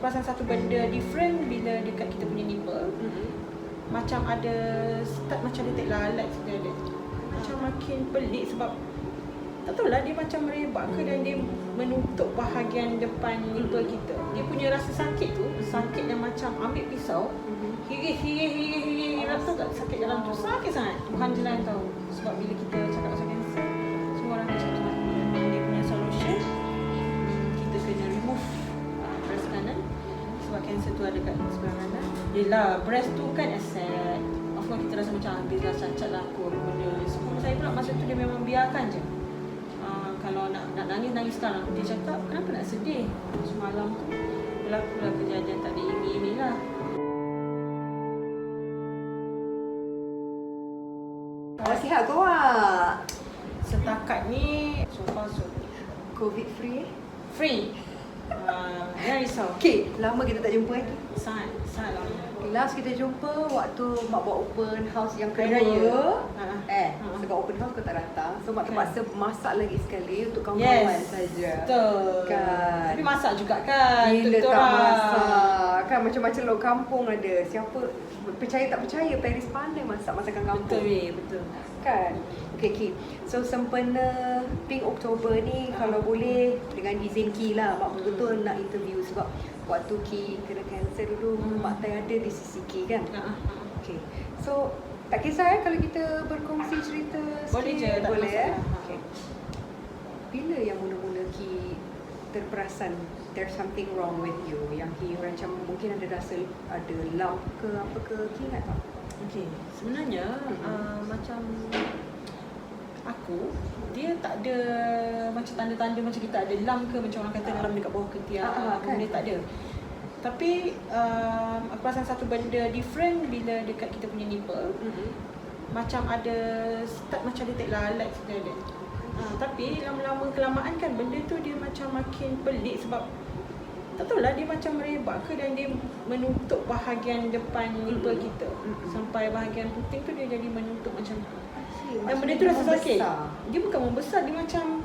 perasan satu benda different bila dekat kita punya nipple. Macam ada start macam dia tak lalat sekali. Macam makin pelik sebab tak tahulah dia macam merebak ke dan dia menutup bahagian depan nipple kita. Dia punya rasa sakit tu, sakit yang macam ambil pisau, hiri, rasa tak sakit dalam tu, sakit sangat. Tuhan je lah yang tahu. Sebab bila kita cakap pasal kanser, semua orang akan cakap dia punya solution, kita kena remove breast kanan. Sebab kanser tu ada kat sebelah kanan. Yelah, breast tu kan aset. Of course kita rasa macam habislah cacat lah aku apa benda semua. Saya pula masa tu dia memang biarkan je. Kalau nak nangis sekarang, dia cakap kenapa nak sedih. Semalam tu berlakulah kejadian tak diingini lah. Sihat kau awak? Setakat ni so far so Covid free? free. Jangan risau. Okay, lama kita tak jumpa lagi. Sangat lama. Last kita jumpa waktu mak buat open house yang Hari kedua. raya. Sebab open house kau tak datang. So mak terpaksa masak lagi sekali untuk kawan-kawan Yes, saja. betul. Kan. Tapi masak juga kan. Bila Betul tak lah. masak. Kan macam-macam lok kampung ada. Siapa percaya tak percaya Paris pandai masak masakan kampung. Betul. Kan. Okay. So sempena Pink Oktober ni kalau boleh dengan izin Ki lah, mak betul-betul nak interview sebab waktu Ki kena kanser dulu mak tak ada di sisi Ki kan. Okay. So tak kisah kalau kita berkongsi cerita sikit. Boleh je, tak boleh masalah. Okay. Bila yang mula-mula Ki terperasan there's something wrong with you, yang Ki macam mungkin ada rasa ada lump ke apa ke, Ki ingat tak? Okay, sebenarnya macam aku, dia tak ada macam tanda-tanda macam kita ada lump ke macam orang kata dalam dekat bawah ketiak, kan? dia tak ada. Tapi aku rasa satu benda different bila dekat kita punya nipple. Macam ada start macam dia tak lalat sekali. Tapi lama-lama kelamaan kan benda tu dia macam makin pelik sebab tak tahulah dia macam merebak ke dan dia menutup bahagian depan nipple kita. Sampai bahagian puting tu dia jadi menutup macam tu. Dan benda tu rasa sakit. Dia bukan membesar, dia macam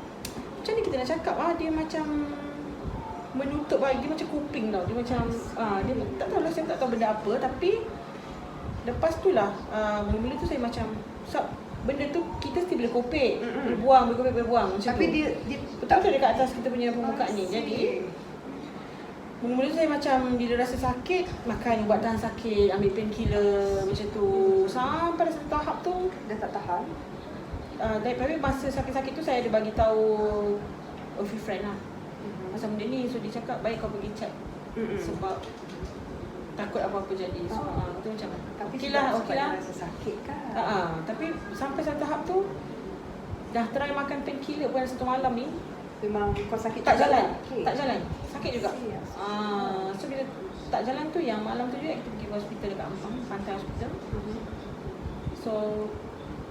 ni kita nak cakap dia macam menutup dia macam kuping tau. Dia macam dia tak tahulah, saya tak tahu benda apa, tapi lepas tu lah mula-mula tu saya macam benda tu kita still boleh kopek, boleh buang macam tapi tu. dia betul dekat atas kita punya permukaan ni. Jadi mula-mula saya macam bila rasa sakit, makan ubat tahan sakit, ambil painkiller macam tu. Sampai dah satu tahap tu dah tak tahan. Tapi masa sakit-sakit tu saya ada bagi tahu a few friend lah pasal benda ni. So dia cakap baik kau pergi check sebab takut apa-apa jadi. So tu macam tapi okey lah. rasa sakit kan. Tapi sampai satu tahap tu dah try makan painkiller pun satu malam ni Memang kau sakit tak juga jalan. Okay. Tak jalan. Sakit juga. Serius? So bila tak jalan tu yang malam tu juga kita pergi ke hospital dekat Ampang, Pantai Hospital. So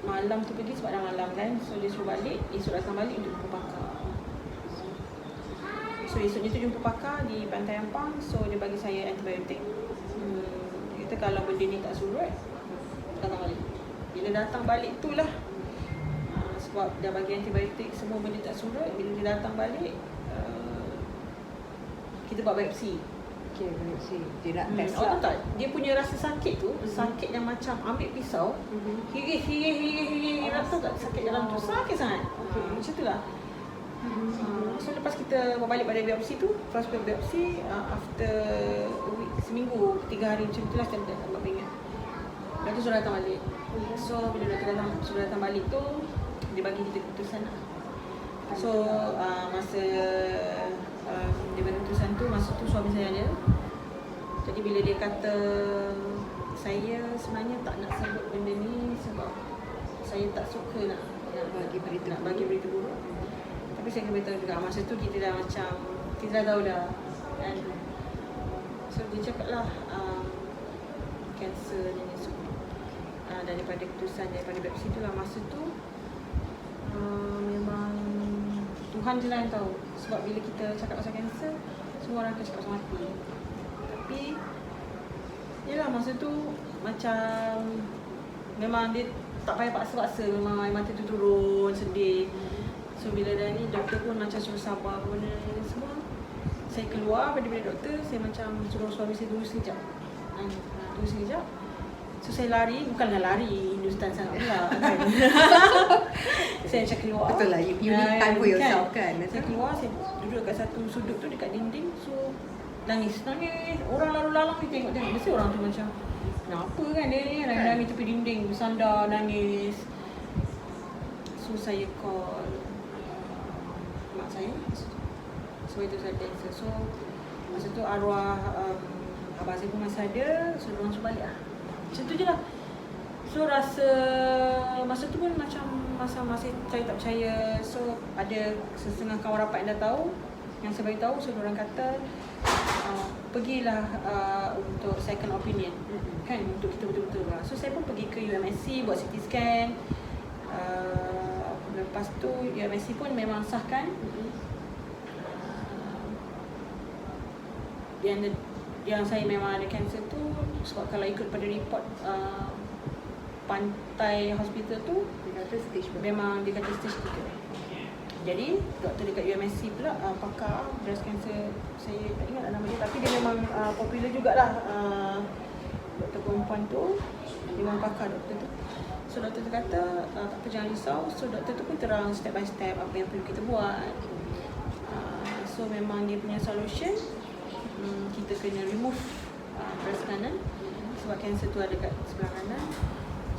malam tu pergi sebab dah malam kan. So dia suruh balik, esok datang balik untuk jumpa pakar. So esoknya tu jumpa pakar di Pantai Ampang. So dia bagi saya antibiotik. Dia kata kalau benda ni tak surut, datang balik. Bila datang balik tu lah sebab dah bagi antibiotik, semua benda tak surut. Bila dia datang balik, kita buat biopsi. Okay, biopsi. Dia nak test Awak lah. tahu tak, dia punya rasa sakit tu, sakit yang macam ambil pisau, hiri, rasa tak sakit dalam tu, sakit sangat. Macam tu lah. So lepas kita balik pada biopsi tu, first biopsi, after a week, seminggu, 3 hari macam tu lah kita dapat ingat. Lepas tu suruh datang balik. So bila suruh datang balik tu, dia bagi kita keputusan lah. So masa dia bagi keputusan tu, masa tu suami saya ada. Jadi bila dia kata saya sebenarnya tak nak sebut benda ni sebab saya tak suka nak bagi berita buruk. Tapi saya kena beritahu juga masa tu kita dah macam kita dah tahu dah kan. So dia cakap lah kanser ni semua. Daripada keputusan daripada biopsi tu lah, masa tu memang Tuhan je lah yang tahu. Sebab bila kita cakap pasal kanser, semua orang akan cakap pasal mati. Tapi yelah masa tu macam memang dia tak payah paksa-paksa, memang air mata tu turun, sedih. So bila dah ni doktor pun macam suruh sabar pun semua. saya keluar pada bilik doktor, saya macam suruh suami saya tunggu sekejap. Tunggu sekejap. So saya lari, bukanlah lari Hindustan sangat pula kan. Saya macam keluar. Betul lah, you need time for yourself kan. Saya keluar, saya duduk kat satu sudut tu dekat dinding. So nangis. Orang lalu lalang ni tengok. Mesti orang tu macam, kenapa kan dia ni nangis tepi dinding, bersandar, nangis. So saya call mak saya. So itu saya cancel. So masa tu arwah abang saya pun masih ada. So diorang suruh balik lah. Macam tu je lah. So rasa masa tu pun macam masih saya tak percaya. So ada setengah kawan rapat yang dah tahu, yang saya beritahu. So diorang kata pergilah untuk second opinion kan, untuk kita betul-betul lah. So saya pun pergi ke UMSC buat CT scan. Lepas tu UMSC pun memang sahkan yang saya memang ada kanser tu. Sebab kalau ikut pada report Pantai Hospital tu, Dia kata stage berapa? memang dia kata stage 3. Jadi doktor dekat UMSC pula, pakar breast cancer, saya tak ingat nama dia, tapi dia memang popular jugalah. Doktor perempuan tu memang pakar doktor tu. So doktor tu kata tak apa, jangan risau. So doktor tu pun terang step by step apa yang perlu kita buat. So memang dia punya solution, kita kena remove breast kanan sebab kanser tu ada kat sebelah kanan.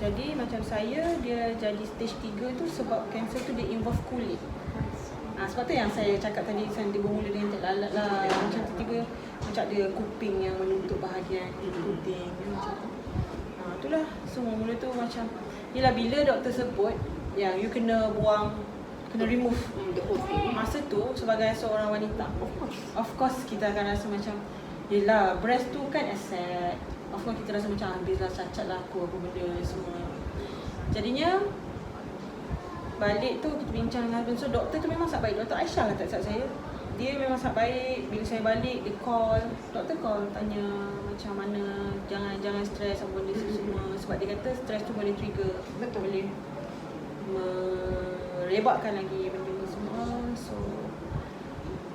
Jadi macam saya, dia jadi stage 3 tu sebab kanser tu dia involve kulit. Sebab tu yang saya cakap tadi, dia bermula dengan tak lalat lah. Macam tiba-tiba macam ada kuping yang menutup bahagian kuping macam tu. Itulah semua mula tu macam, yelah bila doktor sebut yang you kena buang, kena remove The whole thing. masa tu sebagai seorang wanita, of course kita akan rasa macam, yelah breast tu kan asset. Of course kita rasa macam habislah, cacat lah aku apa benda semua. Jadinya balik tu kita bincang dengan husband. So doktor tu memang sangat baik. Doktor Aisyah kata kat saya, dia memang sangat baik. Bila saya balik, dia call, doktor call tanya macam mana, jangan stres apa benda semua. Sebab dia kata stres tu boleh trigger, boleh merebakkan lagi benda semua. So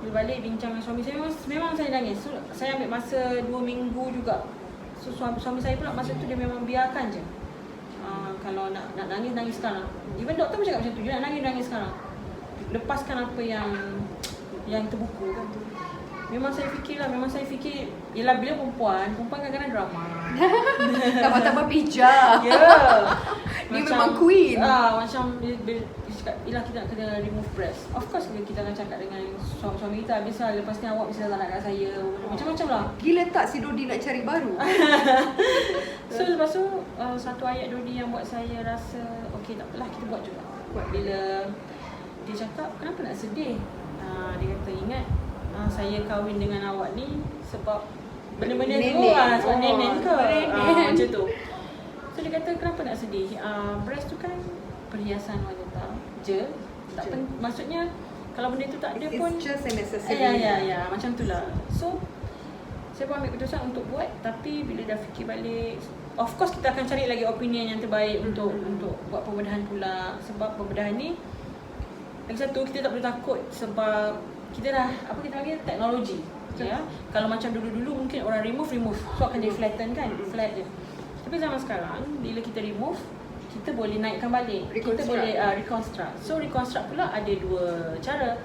bila balik bincang dengan suami saya, memang saya nangis. So saya ambil masa 2 minggu juga. So suami saya pula masa tu dia memang biarkan je. Kalau nak nangis sekarang. Even doktor pun cakap macam tu, you nak nangis sekarang. Lepaskan apa yang terbuku kan. Memang saya fikir, yelah bila perempuan kadang-kadang drama. Tambah-tambah pijak. Dia memang queen. Macam dia cakap, yelah kita nak kena remove breast. Of course kita akan cakap dengan suami kita, habislah lepas ni awak bisa tak nak kat saya. Macam-macam lah. Gila tak si Dodi nak cari baru? So lepas tu satu ayat Dodi yang buat saya rasa okey tak apalah, kita buat juga. Bila dia cakap, kenapa nak sedih? Dia kata, ingat saya kahwin dengan awak ni sebab benda-benda tu sebab nenek ke, macam tu. So dia kata, kenapa nak sedih? Breast tu kan perhiasan wanita je. Tak maksudnya kalau benda tu tak ada pun, it's just a necessity. Ya, macam tu lah. So saya pun ambil keputusan untuk buat. Tapi bila dah fikir balik, of course kita akan cari lagi opinion yang terbaik untuk buat pembedahan pula. Sebab pembedahan ni, lagi satu, kita tak perlu takut sebab kita dah, apa kita panggil, teknologi. Ya. Kalau macam dulu-dulu mungkin orang remove, so akan jadi flatten kan, flat je. Tapi zaman sekarang, bila kita remove, kita boleh naikkan balik, kita boleh reconstruct. So reconstruct pula ada 2 cara.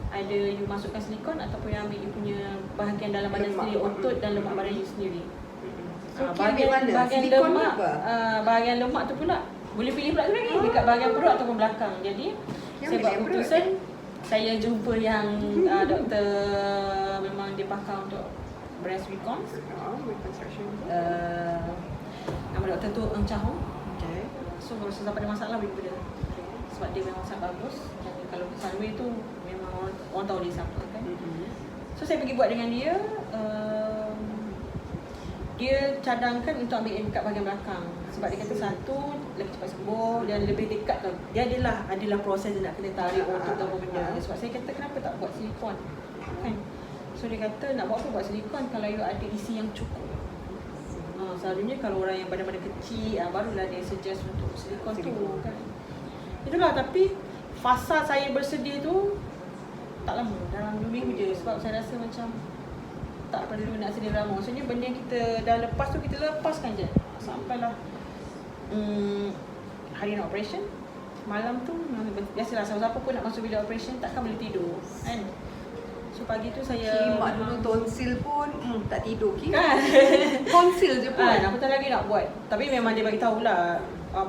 Ada you masukkan silikon ataupun you ambil you punya bahagian dalam badan sendiri, otot dan lemak badan you sendiri. So bahagian silikon lemak, apa? bahagian lemak tu pula boleh pilih pula tu lagi, dekat bahagian perut ataupun belakang. Jadi saya buat keputusan, saya jumpa yang doktor memang dia pakar untuk breast reconstruction. Nama doktor tu Eng Chah Hong. So kalau siapa ada masalah boleh benda. Sebab dia memang sangat bagus. Jadi kalau Sunway tu memang orang tahu dia siapa kan. So saya pergi buat dengan dia. Dia cadangkan untuk ambil dekat bahagian belakang. Sebab dia kata satu, lagi cepat sembuh dan lebih dekat tau. Dia adalah proses dia nak kena tarik otot dan apa benda. Sebab saya kata, kenapa tak buat silikon kan. So dia kata, nak buat apa buat silikon kalau you ada isi yang cukup. Selalunya kalau orang yang badan-badan kecil, barulah dia suggest untuk silikon tu kan. Itulah, tapi fasa saya bersedia tu tak lama, dalam 2 minggu je. Sebab saya rasa macam tak perlu nak sedia drama. Maksudnya benda yang kita dah lepas tu, kita lepaskan je. Sampailah hari nak operation, malam tu biasalah siapa-siapa pun nak masuk bilik operation takkan boleh tidur kan. So pagi tu saya Mak dulu tonsil pun tak tidur kan. Tonsil je pun. Apa lagi nak buat. Tapi memang dia bagi tahulah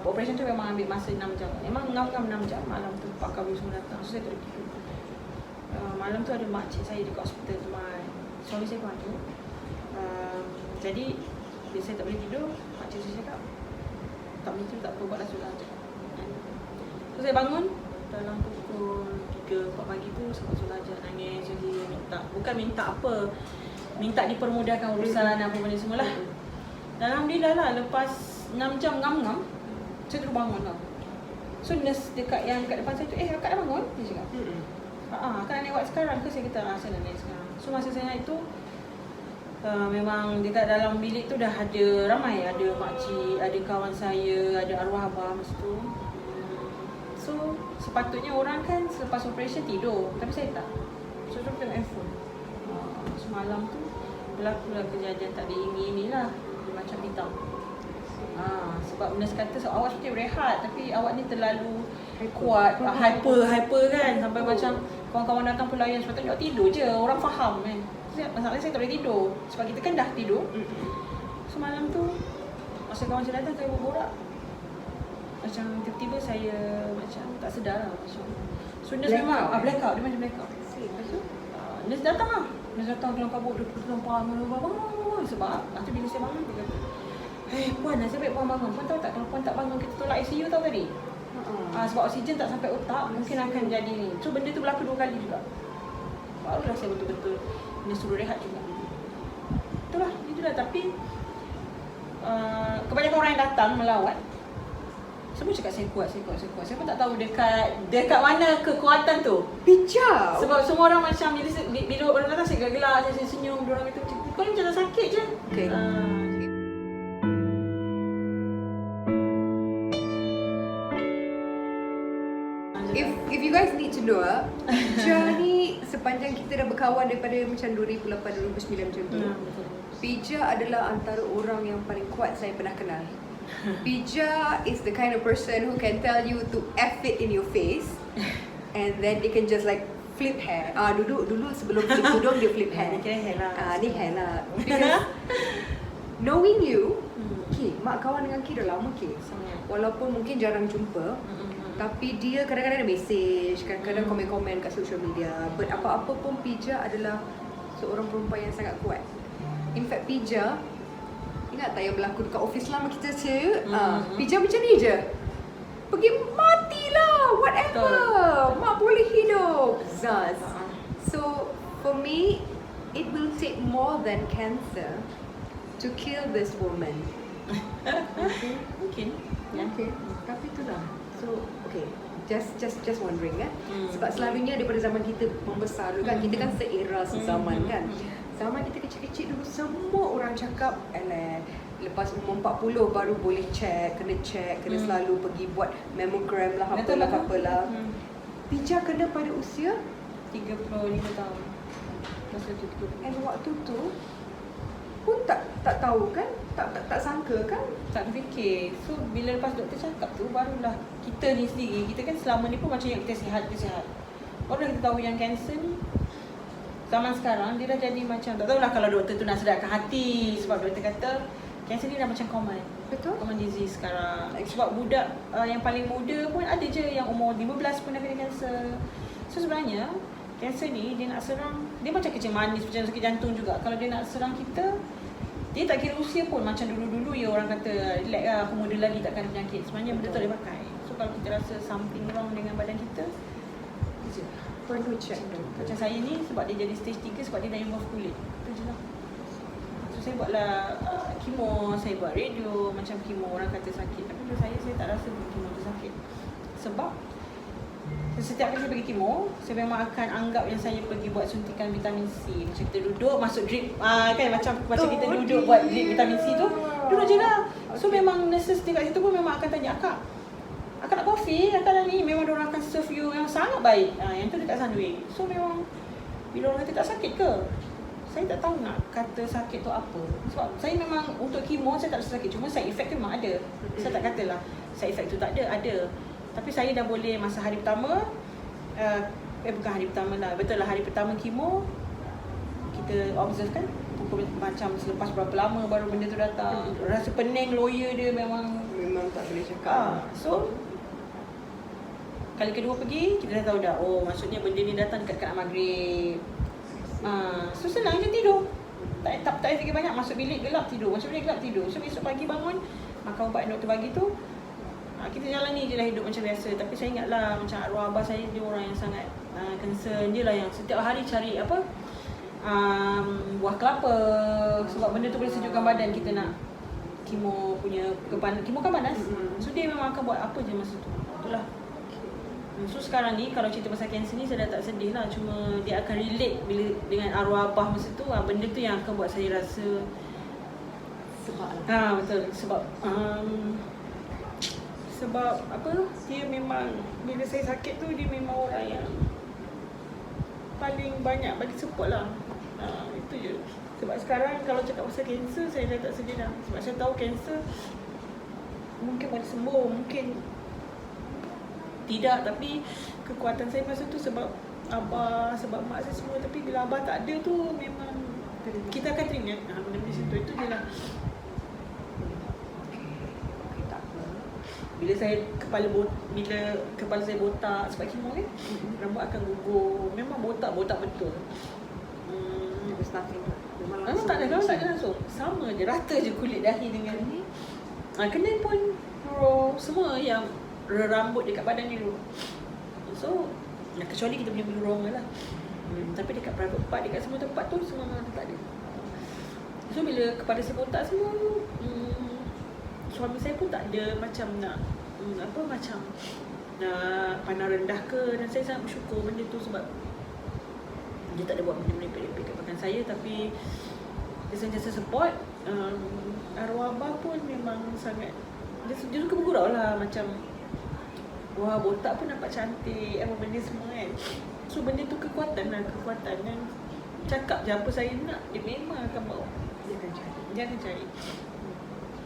operation tu memang ambil masa 6 jam. Memang ngam-ngam 6 jam. Malam tu pakar semua datang. So saya tak boleh tidur. Malam tu ada makcik saya dekat hospital tu. Suami saya pun ada. Jadi bila saya tak boleh tidur, makcik saya cakap tak boleh tidur tak apa, buatlah solat. So saya bangun dalam pukul 3-4 pagi tu sebab solat je, nangis jadi minta, bukan minta apa, minta dipermudahkan urusan apa benda semualah. Dan alhamdulillah lah, lepas 6 jam ngam-ngam, saya terus bangun tau. So nurse yang kat depan saya tu, akak dah bangun? Dia cakap. Akak nak naik ward sekarang ke? Saya kata, saya nak naik sekarang. So masa saya naik tu, memang dekat dalam bilik tu dah ada ramai. Ada makcik, ada kawan saya, ada arwah abah masa tu. So sepatutnya orang kan selepas operation tidur, tapi saya tak. So saya tengok handphone. Semalam tu berlakulah kejadian tak diingini lah. Dia macam hitam. Sebab nurse kata awak seperti berehat, tapi awak ni terlalu kuat, hyper kan, sampai macam kawan-kawan datang pelayan sepatutnya awak tidur je, orang faham kan. Masalahnya saya tak boleh tidur sebab kita kan dah tidur. So malam tu masa kawan saya datang, saya berborak, macam tiba-tiba saya macam tak sedar lah macam. So nurse memang blackout, dia macam blackout. Lepas tu nurse datang lah. Nurse datang kelam kabut, dia terlempar bangun. Sebab nanti bila saya bangun, dia kata, puan, nasib baik puan bangun. Puan tahu tak, kalau puan tak bangun, kita tolak ICU tahu tadi. Sebab oksigen tak sampai otak, mungkin akan jadi ni. So benda tu berlaku 2 kali juga. Barulah saya betul-betul dia suruh rehat juga. Itulah. Tapi kebanyakan orang yang datang melawat, semua cakap saya kuat. Saya pun tak tahu dekat mana kekuatan tu. Bijak. Sebab semua orang macam bila orang datang saya gelak-gelak, saya senyum, dia orang kata kau ni macam tak sakit je. Okay. If you guys need to know, Pija ni sepanjang kita dah berkawan daripada macam 2008-2009 macam tu, Pija adalah antara orang yang paling kuat saya pernah kenal. Pija is the kind of person who can tell you to F it in your face and then they can just like flip hair. Dulu sebelum flip tudung dia flip hair. Ni kira hair lah. Ni hair lah. Because knowing you, okay, mak kawan dengan Ki dah lama Ki. Walaupun mungkin jarang jumpa, tapi dia kadang-kadang ada message, kadang-kadang komen-komen kat social media. But apa-apa pun Pija adalah seorang perempuan yang sangat kuat. In fact Pija, ingat tak yang berlaku dekat office lama kita je? Pija macam ni je. Pergi matilah, whatever. Mak boleh hidup. Zaz. So for me, it will take more than cancer to kill this woman. Mungkin. Okay. Tapi itulah. So, okay. Just wondering kan. Sebab selalunya daripada zaman kita membesar dulu kan, kita kan seera sezaman kan. Zaman kita kecil-kecil dulu semua orang cakap, lepas umur 40 baru boleh kena selalu pergi buat mammogram lah, apalah. Pija kena pada usia 35 tahun. Masa tu. And waktu tu pun tak tahu kan, tak sangka kan, tak fikir. So bila lepas doktor cakap tu, barulah kita ni sendiri, kita kan selama ni pun macam yang kita sihat. Baru kita tahu yang kanser ni zaman sekarang dia dah jadi macam, tak tahulah kalau doktor tu nak sedarkan hati. Sebab doktor kata kanser ni dah macam common. Betul? Common disease sekarang. Sebab budak yang paling muda pun ada je yang umur 15 pun dah kena kanser. So sebenarnya kanser ni dia nak serang, dia macam kecil manis, macam sakit jantung juga. Kalau dia nak serang kita, dia tak kira usia pun. Macam dulu-dulu ya orang kata, relax lah, aku muda lagi takkan ada penyakit. Sebenarnya benda tu boleh pakai. So kalau kita rasa something wrong dengan badan kita, perlu check. macam saya ni sebab dia jadi stage 3 sebab dia dah involve kulit. Itu je lah. So saya buatlah kemo, saya buat radio. Macam kemo orang kata sakit, tapi untuk saya tak rasa kemo tu sakit. Sebab setiap kali saya pergi kemo, saya memang akan anggap yang saya pergi buat suntikan vitamin C. Macam kita duduk, masuk drip, kan macam kita duduk buat drip vitamin C tu, duduk je lah. So memang nurses dekat situ pun memang akan tanya, akak akak nak coffee, akak nak ni, memang diorang akan serve you yang sangat baik. Yang tu dekat Sunway. So memang bila orang kata tak sakit ke, saya tak tahu nak kata sakit tu apa. Sebab saya memang untuk kemo saya tak rasa sakit, cuma side effect tu memang ada. Saya tak katalah side effect tu tak ada. Tapi saya dah boleh masa hari pertama, bukan hari pertama lah, betul lah hari pertama kemo, kita observe kan, macam selepas berapa lama baru benda tu datang. Rasa pening lawyer dia memang tak boleh cakap. So kali kedua pergi, kita dah tahu dah, oh maksudnya benda ni datang dekat maghrib. So senang je tidur. Tak payah fikir banyak, masuk bilik gelap tidur, masuk bilik gelap tidur. So besok pagi bangun, makan ubat yang doktor bagi tu, kita jalani je lah hidup macam biasa. Tapi saya ingatlah macam arwah abah saya, dia orang yang sangat concern. Dia lah yang setiap hari cari buah kelapa, sebab benda tu boleh sejukkan badan kita nak kemo punya kemo kan panas. So dia memang akan buat apa je masa tu. Itulah. So sekarang ni kalau cerita pasal kanser ni saya dah tak sedih lah, cuma dia akan relate bila dengan arwah abah masa tu. Benda tu yang akan buat saya rasa betul sebab apa, dia memang bila saya sakit tu dia memang orang yang paling banyak bagi support lah. Itu je. Sebab sekarang kalau cakap pasal kanser saya dah tak sedih dah, sebab saya tahu kanser mungkin boleh sembuh, mungkin tidak, tapi kekuatan saya masa tu sebab abah, sebab mak saya semua. Tapi bila abah tak ada tu memang kita akan teringat benda-benda situ. Itu je lah. Bila kepala saya botak sebab kemo kan, rambut akan gugur, memang botak betul. Memang tak ada langsung. Sama je, rata je kulit dahi dengan ni. Kena pun semua yang rambut dekat badan ni dulu. So kecuali kita punya blurong lah. Tapi dekat private part, dekat semua tempat tu semua memang tak ada. So bila kepala saya botak semua, suami saya pun tak ada macam nak macam nak pandang rendah ke. Dan saya sangat bersyukur benda tu, sebab dia tak ada buat benda-benda lepek-lepek kepada saya. Tapi dia sentiasa support. Arwah abah pun memang sangat, dia suka bergurau lah, macam wah botak pun nampak cantik, apa benda semua kan. So benda tu kekuatan. Dan cakap je apa saya nak, dia memang akan bawa. Dia akan cari.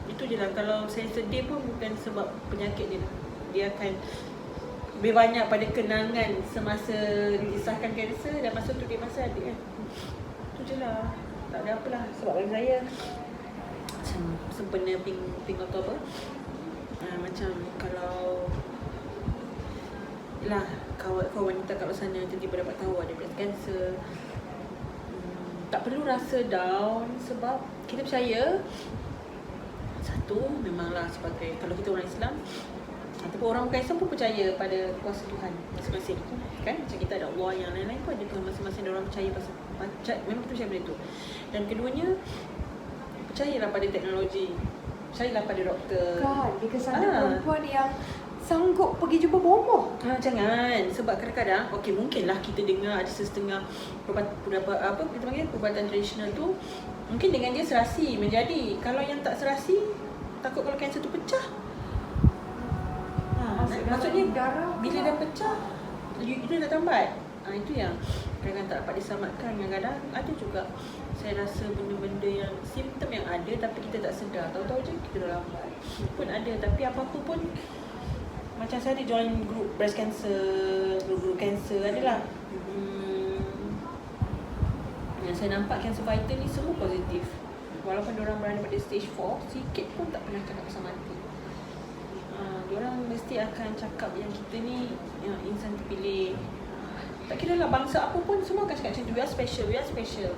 Itu je lah. Kalau saya sedih pun bukan sebab penyakit dia, dia akan lebih banyak pada kenangan semasa disahkan kanser, dan masa tu dia masih ada kan. Itu je lah. Tak ada apalah. Sebab bagi saya macam sempena pink Oktober, macam kalau lah kawan wanita kat luar sana tiba-tiba dapat tahu ada breast cancer, tak perlu rasa down. Sebab kita percaya, satu memanglah sebagai, kalau kita orang Islam ataupun orang bukan Islam pun percaya pada kuasa Tuhan masing-masing kan. Macam kita ada Allah, yang lain-lain pun ada Tuhan masing-masing. Orang percaya memang kita percaya benda tu. Dan keduanya, percayalah pada teknologi, percayalah pada doktor kan. Because ada perempuan yang sanggup pergi jumpa bomoh. Jangan. Sebab kadang-kadang mungkinlah kita dengar ada setengah kita panggil perubatan tradisional tu, mungkin dengan dia serasi menjadi. Kalau yang tak serasi, takut kalau kanser tu pecah. Maksudnya darah bila dah pecah, itu dah tambat. Itu yang kadang-kadang tak dapat diselamatkan. Kadang-kadang ada juga saya rasa benda-benda yang simptom yang ada tapi kita tak sedar. Tahu-tahu je kita dah lambat pun ada. Tapi apa-apa pun, macam saya ada join group breast cancer, group cancer adalah. Yang saya nampak cancer fighter ni semua positif. Walaupun diorang berada pada stage 4, sikit pun tak pernah cakap pasal mati. Diorang mesti akan cakap yang kita ni yang insan terpilih. Tak kira lah bangsa apa pun, semua akan cakap macam tu. We are special.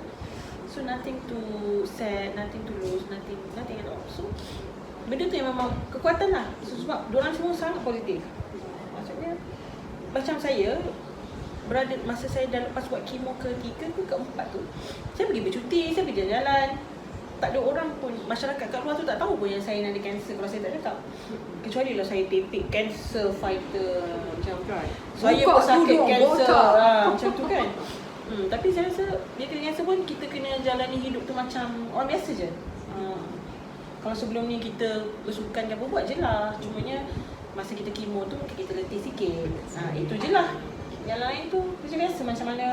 So nothing to sad, nothing to lose, nothing at all. So benda tu yang memang kekuatan lah. So, sebab diorang semua sangat positif. Maksudnya macam saya berada, masa saya dah lepas buat kemo ke-3 ke ke-4 tu, saya pergi bercuti, saya pergi jalan-jalan. Tak ada orang pun, masyarakat kat luar tu tak tahu pun yang saya ada kanser kalau saya tak cakap. Kecuali lah saya tapik cancer fighter, macam saya pun sakit kanser macam tu kan. Tapi saya rasa dia kena kanser pun kita kena jalani hidup tu macam orang biasa je. Kalau sebelum ni kita bersukan ke apa, buat je lah. Cumanya masa kita kemo tu mungkin kita letih sikit. Itu je lah. Yang lain tu macam biasa, macam mana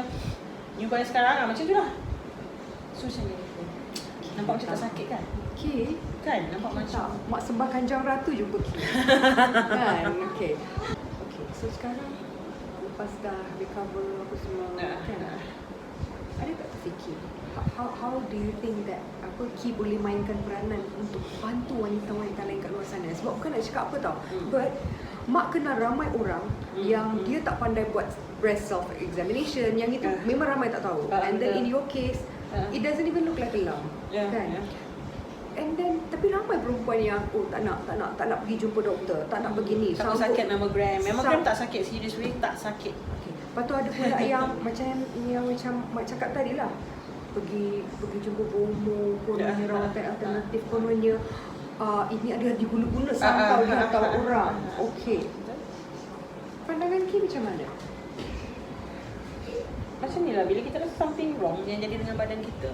newborn sekarang macam tu lah. So macam ni. Nampak macam tak sakit kan? Okay. Kan? Nampak macam Mak Sembah Kanjang Ratu jumpa Ki. Kan? Okay. So sekarang lepas dah recover apa semua kan? Ada tak terfikir how do you think that Ki boleh mainkan peranan untuk bantu wanita-wanita lain kat luar sana? Sebab bukan nak cakap apa tau, but Mak kenal ramai orang yang dia tak pandai buat breast self examination, yang itu memang ramai tak tahu. And then in your case it doesn't even look like a lump, kan? And then tapi ramai perempuan yang tak nak pergi jumpa doktor, tak nak pergi ni. takut sakit mammogram. Mammogram tak sakit, serious way tak sakit. Lepas tu ada pula yang macam Mak cakap tadi lah, pergi jumpa bomo, kononnya rawatan alternatif, kononnya ini ada diguna-guna sangkau dia atau orang. Okey. Pandangan Ki macam mana? Macam ni lah, bila kita rasa something wrong yang jadi dengan badan kita,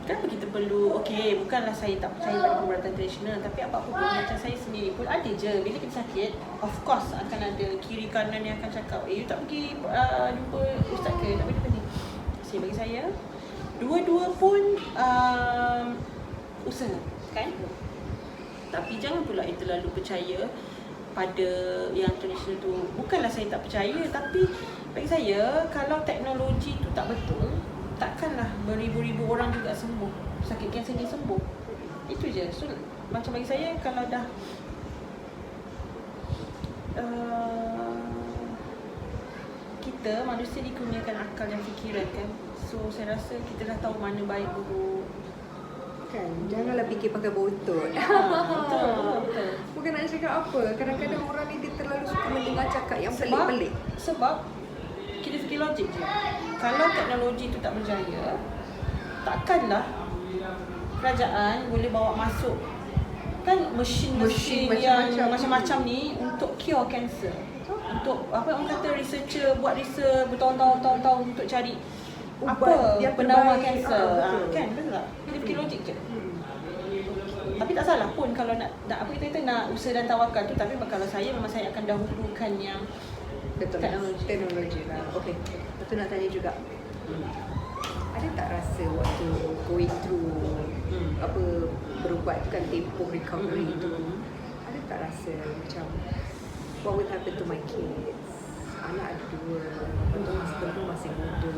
kenapa kita perlu, bukanlah saya tak percaya pada perubatan tradisional, tapi apa-apa pun macam saya sendiri pun ada je. Bila kita sakit, of course akan ada kiri kanan yang akan cakap, you tak pergi jumpa ustaz ke, tak pergi ni. Bagi saya, dua-dua pun usaha, kan? Tapi jangan pula terlalu percaya pada yang tradisional tu. Bukanlah saya tak percaya, tapi bagi saya, kalau teknologi tu tak betul, takkanlah beribu-ribu orang juga sembuh, sakit kanser ni sembuh. Itu je. So macam bagi saya, kalau dah kita manusia dikurniakan akal dan fikiran kan. So saya rasa kita dah tahu mana baik buruk. Kan, janganlah fikir pakai botol. Betul. Bukan nak cakap apa, kadang-kadang orang ni dia terlalu suka mendengar cakap yang pelik-pelik. Sebab kita fikir logik je. Kalau teknologi tu tak berjaya, takkanlah kerajaan boleh bawa masuk kan mesin-mesin yang macam-macam ni untuk cure cancer. Untuk orang kata researcher buat research bertahun-tahun untuk cari apa penawar kanser. Kan, betul tak? Kita fikir logik je. Tapi tak salah pun kalau nak apa kita kata nak usaha dan tawakal tu, tapi kalau saya memang saya akan dahulukan yang teknologi lah. Okey. Betul nak tanya juga. Ada tak rasa waktu going through berubatkan tempoh recovery tu, ada tak rasa macam what will happen to my kids? Anak ada 2, betul husband pun masih muda.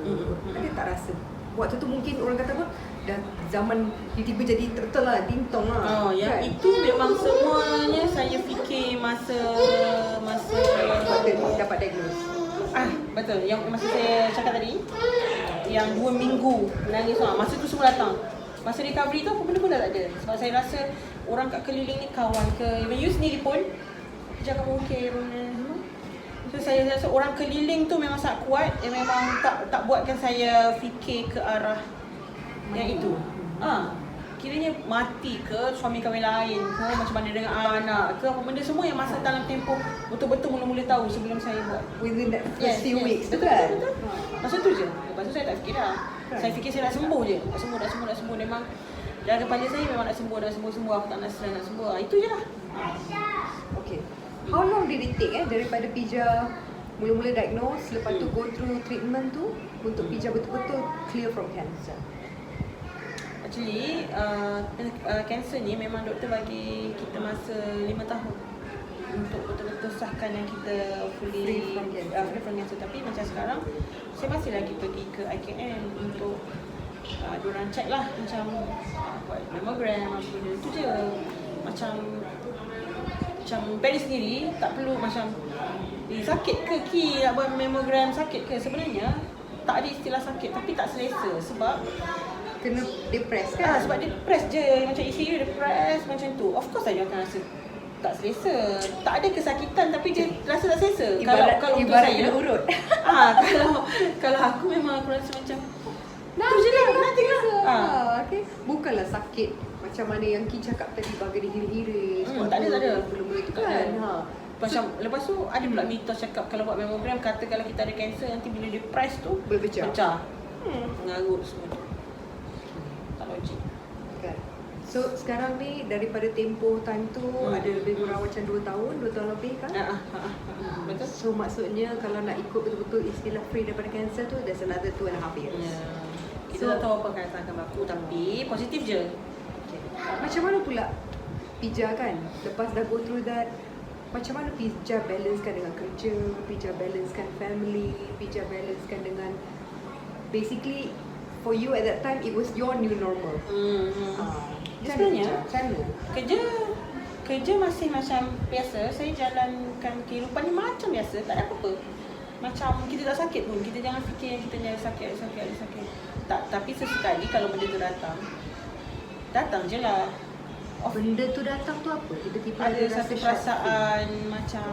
Ada tak rasa waktu tu mungkin orang kata apa, dah zaman tiba-tiba jadi turtle lah, ding-tong lah. Yang kan? Itu memang semuanya saya fikir masa dapat diagnose. Betul. Yang masa saya cakap tadi, yang 2 minggu menangis masa tu semua datang. Masa recovery tu apa benda pun dah tak ada. Sebab saya rasa orang kat keliling ni kawan ke, even you sendiri pun jaga okey benda. So saya rasa orang keliling tu memang sangat kuat, yang memang tak buatkan saya fikir ke arah yang itu. Kiranya mati ke, suami kahwin lain ke, macam mana dengan anak ke, apa benda semua yang masa dalam tempoh betul-betul mula-mula tahu sebelum saya buat. Within that first few weeks tu kan? Betul. Masa tu je. Lepas tu saya tak fikir dah. Saya fikir saya nak sembuh je. Nak sembuh. Memang dalam kepala saya memang nak sembuh. Aku tak nak stress, nak sembuh. Itu je lah. Okay. How long did it take daripada Pija mula-mula diagnose, lepas tu go through treatment tu untuk Pija betul-betul clear from cancer? Actually, cancer ni memang doktor bagi kita masa 5 tahun untuk betul-betul sahkan yang kita free from cancer. Tapi macam sekarang, saya masih lagi pergi ke IKN untuk diorang check lah, macam buat mammogram, apa benda tu je. Macam Perry sendiri tak perlu macam sakit ke Ki nak buat mammogram, sakit ke? Sebenarnya tak ada istilah sakit, tapi tak selesa sebab kena depress kan? Sebab dia depress je, macam ECU depress macam tu. Of course dia akan rasa tak selesa. Tak ada kesakitan tapi dia rasa tak selesa. Kalau untuk saya urut. Kalau aku memang aku rasa macam Nanti lah. Okay. Bukanlah sakit macam mana yang Ki cakap tadi, bagi dihira-hira. Tak ada. Belum-belum itu kan. Macam lepas tu ada pula mitos cakap kalau buat mammogram, kata kalau kita ada kanser nanti bila dia press tu boleh pecah. Mengarut semua tu. Tak logik. Kan. So sekarang ni daripada tempoh time tu ada lebih kurang macam 2 tahun lebih kan? Betul. So maksudnya kalau nak ikut betul-betul istilah free daripada kanser tu, there's another 2.5 years. Kita tak tahu apa yang akan berlaku, tapi positif je. Okay. Macam mana pula Pija kan, lepas dah go through that, macam mana Pija balancekan dengan kerja, Pija balancekan family, Pija balancekan dengan basically for you at that time it was your new normal. Sebenarnya macam mana? kerja masih macam biasa. Saya jalankan kehidupan ni macam biasa, tak ada apa-apa. Macam kita tak sakit pun, kita jangan fikir yang kita ni ada sakit. Tak, tapi sesekali kalau benda tu datang je lah. Benda tu datang tu apa? Tiba-tiba Ada satu rasa perasaan macam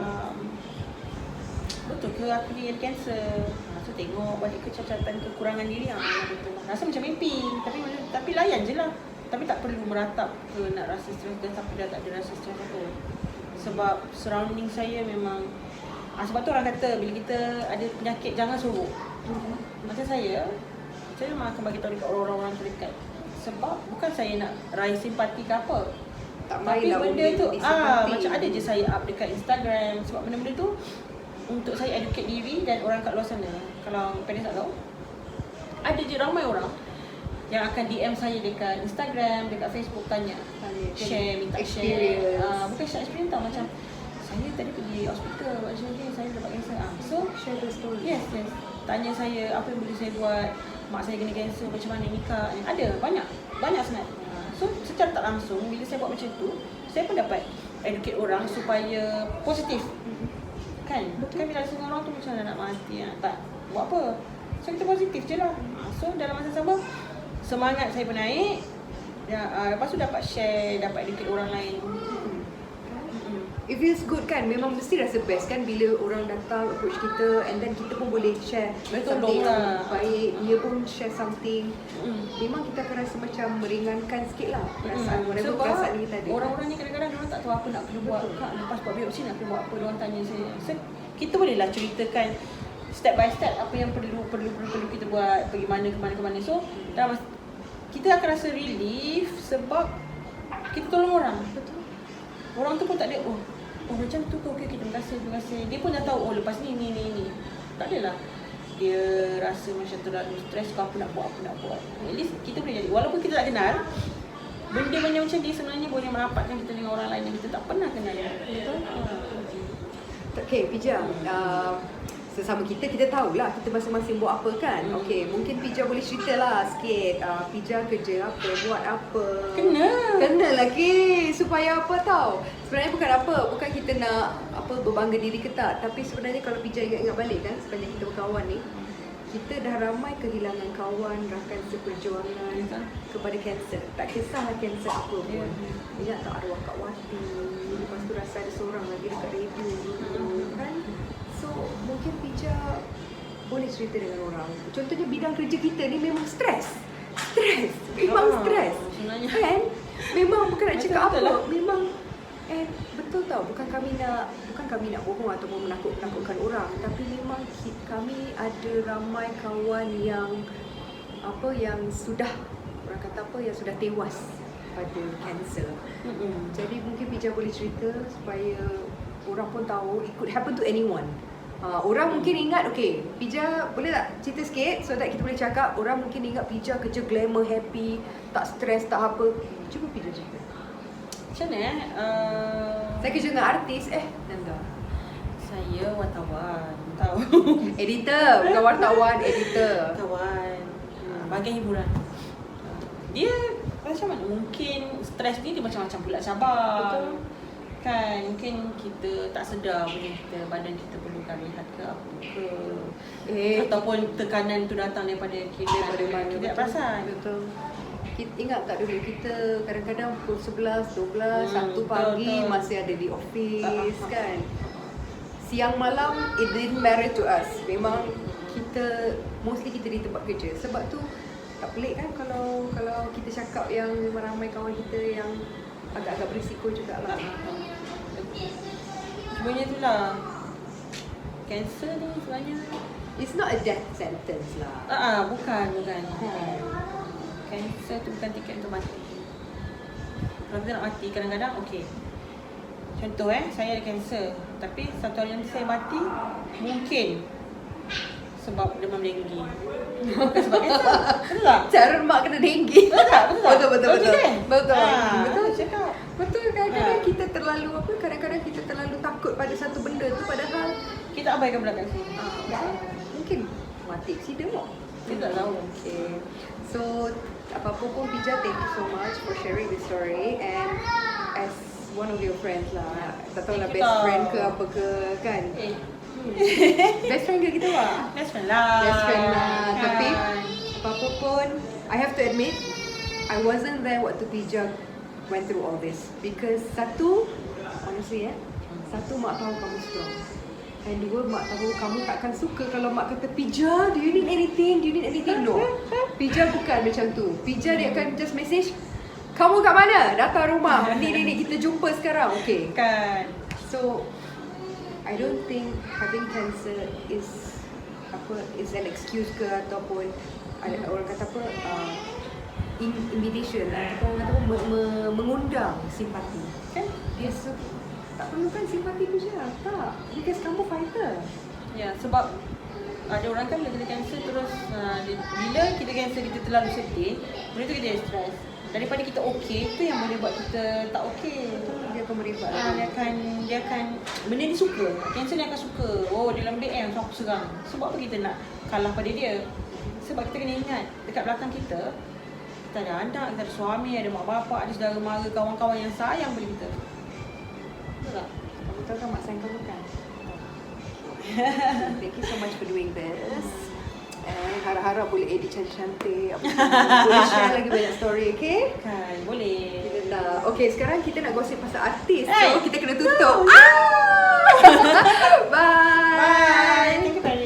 betul ke aku ni ada kanser. So tengok balik kecacatan, kekurangan diri betul. Rasa macam mimpi, tapi layan je lah. Tapi tak perlu meratap ke nak rasa stres, dan tapi dah tak ada rasa stres apa. Sebab surrounding saya memang sebab tu orang kata bila kita ada penyakit jangan sorok. Macam saya memang akan bagi tahu dekat orang-orang terdekat. Sebab bukan saya nak raih simpati ke apa. Tapi benda tu macam ada je saya up dekat Instagram. Sebab benda-benda tu untuk saya educate diri dan orang kat luar sana. Kalau parents tak tahu, ada je ramai orang yang akan DM saya dekat Instagram, dekat Facebook, tanya share, minta share. Bukan share experience tau, macam saya tadi pergi hospital, saya dapat kanser. So share the story. Yes. Tanya saya apa yang boleh saya buat, mak saya kena kanser, macam mana nikah. Ada banyak sangat. So secara tak langsung bila saya buat macam tu, saya pun dapat educate orang supaya positif. Kan bila setengah orang tu macam nak mati, tak buat apa. So kita positif je lah. So dalam masa sama semangat saya pun naik. Lepas tu dapat share, dapat educate orang lain. It feels good kan, memang mesti rasa best kan bila orang datang approach kita and then kita pun boleh share something yang baik, dia pun share something. Memang kita akan rasa macam meringankan sikit lah perasaan whatever perasaan kita ada. Orang-orang ni kadang-kadang orang tak tahu apa nak kena buat. Kak, lepas buat biopsi nak kena buat apa, orang tanya saya. So kita bolehlah ceritakan step by step apa yang perlu kita buat, pergi mana ke mana. So dalam kita akan rasa relief sebab kita tolong orang. Betul. Orang tu pun tak ada macam tu ke, okey, terima kasih. Dia pun dah tahu lepas ni. Tak adalah dia rasa macam terlalu stres ke apa nak buat. At least kita boleh jadi, walaupun kita tak kenal, benda macam dia sebenarnya boleh merapatkan kita dengan orang lain yang kita tak pernah kenal. Betul? Okay, Pija, sesama kita tahulah kita masing-masing buat apa kan. Okay, mungkin Pija boleh cerita lah sikit. Pija kerja apa, buat apa. Kena lagi supaya apa tau. Sebenarnya bukan kita nak berbangga diri ke tak. Tapi sebenarnya kalau Pija ingat balik kan, sepanjang kita berkawan ni, kita dah ramai kehilangan kawan, rakan seperjuangan kepada kanser. Tak kisahlah kanser apa pun. Ingat tak arwah Kak Wati, lepas tu rasa ada seorang lagi dekat radio kan. So mungkin Pija boleh cerita dengan orang. Contohnya bidang kerja kita ni memang stres. Memang stres kan. Memang bukan nak cakap apa lah. Memang betul tau, bukan kami nak bohong ataupun menakutkan orang, tapi memang kami ada ramai kawan yang sudah orang kata yang sudah tewas pada kanser. Jadi mungkin Pija boleh cerita supaya orang pun tahu it could happen to anyone. Orang mungkin ingat, okay, Pija boleh tak cerita sikit so that kita boleh cakap. Orang mungkin ingat Pija kerja glamour, happy, tak stres, tak apa. Cuba Pija cerita. Macam mana Saya kerja dengan artis, Nanda. Saya wartawan, tahu. Editor, bukan wartawan, editor. Wartawan, bagian hiburan. Dia macam mana? Mungkin stres ni dia macam-macam pula cabang. Betul. Kan, mungkin kita tak sedar badan kita perlukan rehat ke apa ke. Ataupun tekanan tu datang daripada mana kita tak perasan. Betul. Kita ingat tak dulu kita kadang-kadang pukul 11, 12, 1 pagi masih ada di office kan. Siang malam it didn't matter to us. Memang kita mostly kita di tempat kerja. Sebab tu tak pelik kan kalau kita cakap yang ramai kawan kita yang agak-agak berisiko jugalah. Sebenarnya itulah kanser ni sebenarnya it's not a death sentence lah. Bukan. Kanser tu bukan tiket untuk mati. Kalau kita nak mati, kadang-kadang okay. Contoh saya ada kanser, tapi satu hari nanti saya mati, mungkin sebab demam denggi. Bukan sebab kanser. Betul tak? Cara mak kena denggi. Betul tak? Betul. Betul. Betul cakap. Betul, kadang-kadang kita terlalu kadang-kadang kita terlalu takut pada satu benda tu, padahal Kita abaikan belakang sini. mungkin mati accident tak? Kita tak tahu. Okay. So, apa-apa pun Pija, thank you so much for sharing this story, and as one of your friends lah. Tak tahu lah Thank you best tau. friend ke apa ke kan. Best friend ke kita lah? Best friend lah. Best friend lah. Kan. Tapi apa-apa pun, I have to admit, I wasn't there waktu Pija went through all this. Because satu, honestly satu mak tahu kamu strong. And dua, mak tahu kamu takkan suka kalau mak kata, Pija, do you need anything? Do you need anything? No. Pija bukan macam tu. Pija dia akan just message, kamu kat mana? Datang rumah. Ni, kita jumpa sekarang. Okay. Kan. So, I don't think having cancer is an excuse ke ataupun ada orang kata apa invitation ataupun orang kata apa mengundang simpati. Kan dia tak perlukan simpati tu je. Tak. Because kamu fighter. Ya, sebab ada orang kan bila kena kanser terus bila kita kanser kita terlalu sedih, benda tu kita jadi stres. Daripada kita okey, tu yang boleh buat kita tak okey. Dia akan merebat. Dia akan benda ni suka. Kanser ni akan suka. Oh, dia lembik so aku serang. Sebab apa kita nak kalah pada dia? Sebab kita kena ingat dekat belakang kita ada anak, kita ada suami, ada mak bapak, ada saudara mara, kawan-kawan yang sayang pada kita. Betul tak? Kamu tahu kan mak sayang kamu kan? Thank you so much for doing this. And harap-harap boleh edit cantik-cantik. Boleh share lagi banyak story, okay? Kan, boleh. Kita tak. Okay, sekarang kita nak gosip pasal artis. Hey. So, kita kena tutup. No. Bye! Bye. Thank you very